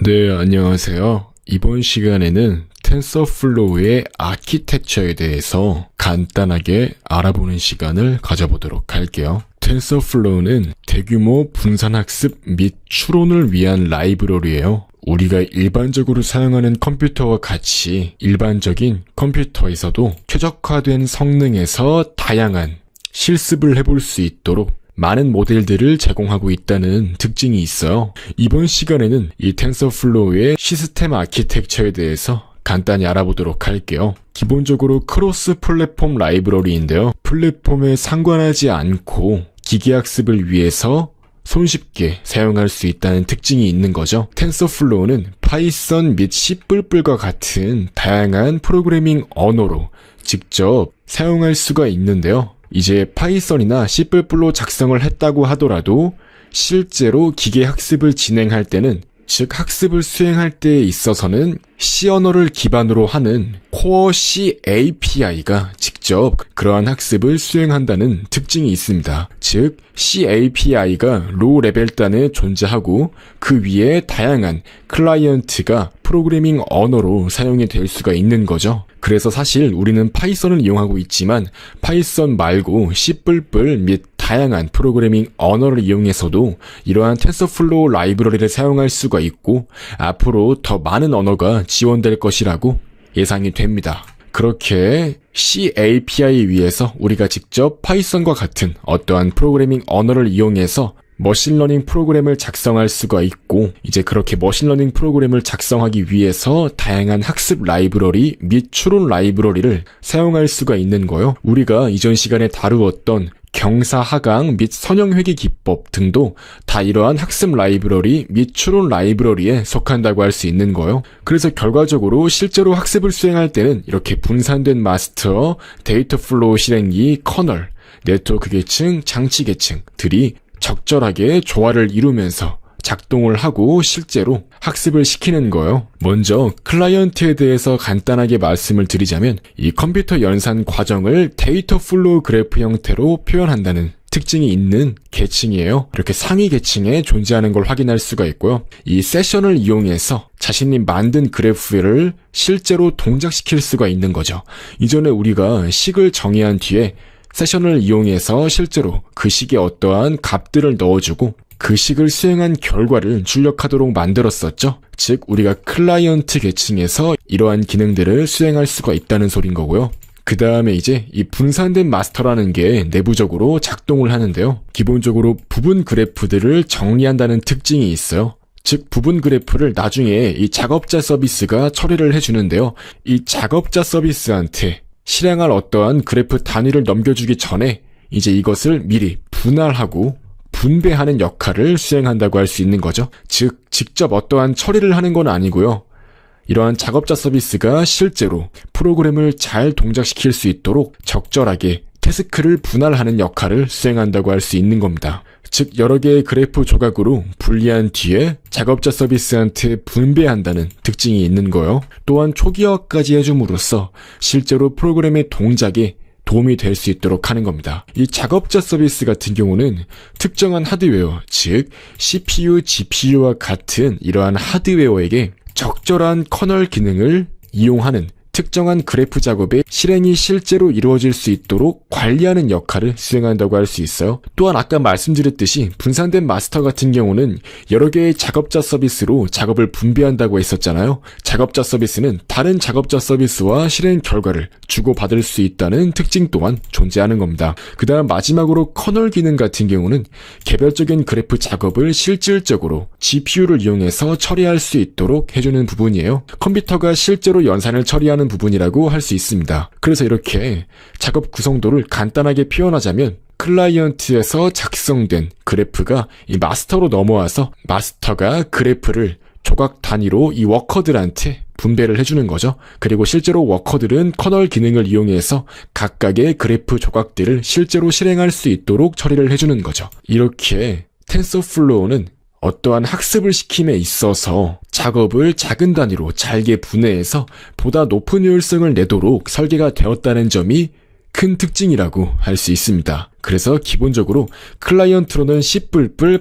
네, 안녕하세요. 이번 시간에는 텐서플로우의 아키텍처에 대해서 간단하게 알아보는 시간을 가져보도록 할게요. 텐서플로우는 대규모 분산학습 및 추론을 위한 라이브러리예요. 우리가 일반적으로 사용하는 컴퓨터와 같이 일반적인 컴퓨터에서도 최적화된 성능에서 다양한 실습을 해볼 수 있도록 많은 모델들을 제공하고 있다는 특징이 있어요. 이번 시간에는 이 텐서플로우의 시스템 아키텍처에 대해서 간단히 알아보도록 할게요. 기본적으로 크로스 플랫폼 라이브러리인데요. 플랫폼에 상관하지 않고 기계학습을 위해서 손쉽게 사용할 수 있다는 특징이 있는 거죠. 텐서플로우는 파이썬 및 C++과 같은 다양한 프로그래밍 언어로 직접 사용할 수가 있는데요. 이제 파이썬이나 C++로 작성을 했다고 하더라도 실제로 기계 학습을 진행할 때는, 즉 학습을 수행할 때에 있어서는 C 언어를 기반으로 하는 코어 C API가 직접 그러한 학습을 수행한다는 특징이 있습니다. 즉 C API가 로우 레벨 단에 존재하고 그 위에 다양한 클라이언트가 프로그래밍 언어로 사용이 될 수가 있는 거죠. 그래서 사실 우리는 파이썬을 이용하고 있지만 파이썬 말고 C++ 및 다양한 프로그래밍 언어를 이용해서도 이러한 텐서플로우 라이브러리를 사용할 수가 있고 앞으로 더 많은 언어가 지원될 것이라고 예상이 됩니다. 그렇게 C API 위에서 우리가 직접 파이썬과 같은 어떠한 프로그래밍 언어를 이용해서 머신러닝 프로그램을 작성할 수가 있고, 이제 그렇게 머신러닝 프로그램을 작성하기 위해서 다양한 학습 라이브러리 및 추론 라이브러리를 사용할 수가 있는 거요. 우리가 이전 시간에 다루었던 경사하강 및 선형회귀 기법 등도 다 이러한 학습 라이브러리 및 추론 라이브러리에 속한다고 할 수 있는 거요. 그래서 결과적으로 실제로 학습을 수행할 때는 이렇게 분산된 마스터, 데이터 플로우 실행기, 커널, 네트워크 계층, 장치 계층들이 적절하게 조화를 이루면서 작동을 하고 실제로 학습을 시키는 거예요. 먼저 클라이언트에 대해서 간단하게 말씀을 드리자면 이 컴퓨터 연산 과정을 데이터 플로우 그래프 형태로 표현한다는 특징이 있는 계층이에요. 이렇게 상위 계층에 존재하는 걸 확인할 수가 있고요. 이 세션을 이용해서 자신이 만든 그래프를 실제로 동작시킬 수가 있는 거죠. 이전에 우리가 식을 정의한 뒤에 세션을 이용해서 실제로 그 식에 어떠한 값들을 넣어주고 그 식을 수행한 결과를 출력하도록 만들었었죠. 즉 우리가 클라이언트 계층에서 이러한 기능들을 수행할 수가 있다는 소린 거고요. 그 다음에 이제 이 분산된 마스터라는 게 내부적으로 작동을 하는데요. 기본적으로 부분 그래프들을 정리한다는 특징이 있어요. 즉 부분 그래프를 나중에 이 작업자 서비스가 처리를 해주는데요. 이 작업자 서비스한테 실행할 어떠한 그래프 단위를 넘겨주기 전에 이제 이것을 미리 분할하고 분배하는 역할을 수행한다고 할 수 있는 거죠. 즉 직접 어떠한 처리를 하는 건 아니고요. 이러한 작업자 서비스가 실제로 프로그램을 잘 동작시킬 수 있도록 적절하게 태스크를 분할하는 역할을 수행한다고 할 수 있는 겁니다. 즉 여러 개의 그래프 조각으로 분리한 뒤에 작업자 서비스한테 분배한다는 특징이 있는 거요. 또한 초기화까지 해줌으로써 실제로 프로그램의 동작에 도움이 될 수 있도록 하는 겁니다. 이 작업자 서비스 같은 경우는 특정한 하드웨어, 즉 CPU, GPU와 같은 이러한 하드웨어에게 적절한 커널 기능을 이용하는 특정한 그래프 작업의 실행이 실제로 이루어질 수 있도록 관리하는 역할을 수행한다고 할 수 있어요. 또한 아까 말씀드렸듯이 분산된 마스터 같은 경우는 여러 개의 작업자 서비스로 작업을 분배한다고 했었잖아요. 작업자 서비스는 다른 작업자 서비스와 실행 결과를 주고받을 수 있다는 특징 또한 존재하는 겁니다. 그 다음 마지막으로 커널 기능 같은 경우는 개별적인 그래프 작업을 실질적으로 GPU를 이용해서 처리할 수 있도록 해주는 부분이에요. 컴퓨터가 실제로 연산을 처리하는 부분이라고 할 수 있습니다. 그래서 이렇게 작업 구성도를 간단하게 표현하자면 클라이언트에서 작성된 그래프가 이 마스터로 넘어와서 마스터가 그래프를 조각 단위로 이 워커들한테 분배를 해주는 거죠. 그리고 실제로 워커들은 커널 기능을 이용해서 각각의 그래프 조각들을 실제로 실행할 수 있도록 처리를 해주는 거죠. 이렇게 텐서플로우는 어떠한 학습을 시킴에 있어서 작업을 작은 단위로 잘게 분해해서 보다 높은 효율성을 내도록 설계가 되었다는 점이 큰 특징이라고 할 수 있습니다. 그래서 기본적으로 클라이언트로는 C++,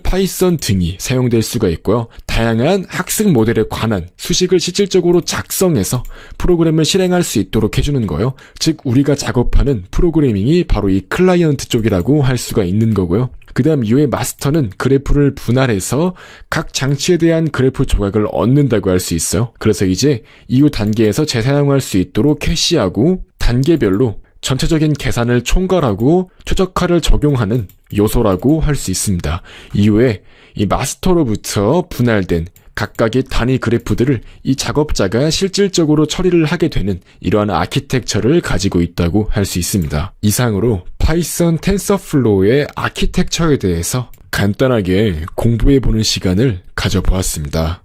파이썬 등이 사용될 수가 있고요. 다양한 학습 모델에 관한 수식을 실질적으로 작성해서 프로그램을 실행할 수 있도록 해주는 거예요. 즉 우리가 작업하는 프로그래밍이 바로 이 클라이언트 쪽이라고 할 수가 있는 거고요. 그 다음 이후에 마스터는 그래프를 분할해서 각 장치에 대한 그래프 조각을 얻는다고 할 수 있어요. 그래서 이제 이후 단계에서 재사용할 수 있도록 캐시하고 단계별로 전체적인 계산을 총괄하고 최적화를 적용하는 요소라고 할 수 있습니다. 이후에 이 마스터로부터 분할된 각각의 단위 그래프들을 이 작업자가 실질적으로 처리를 하게 되는 이러한 아키텍처를 가지고 있다고 할 수 있습니다. 이상으로 파이썬 텐서플로우의 아키텍처에 대해서 간단하게 공부해보는 시간을 가져보았습니다.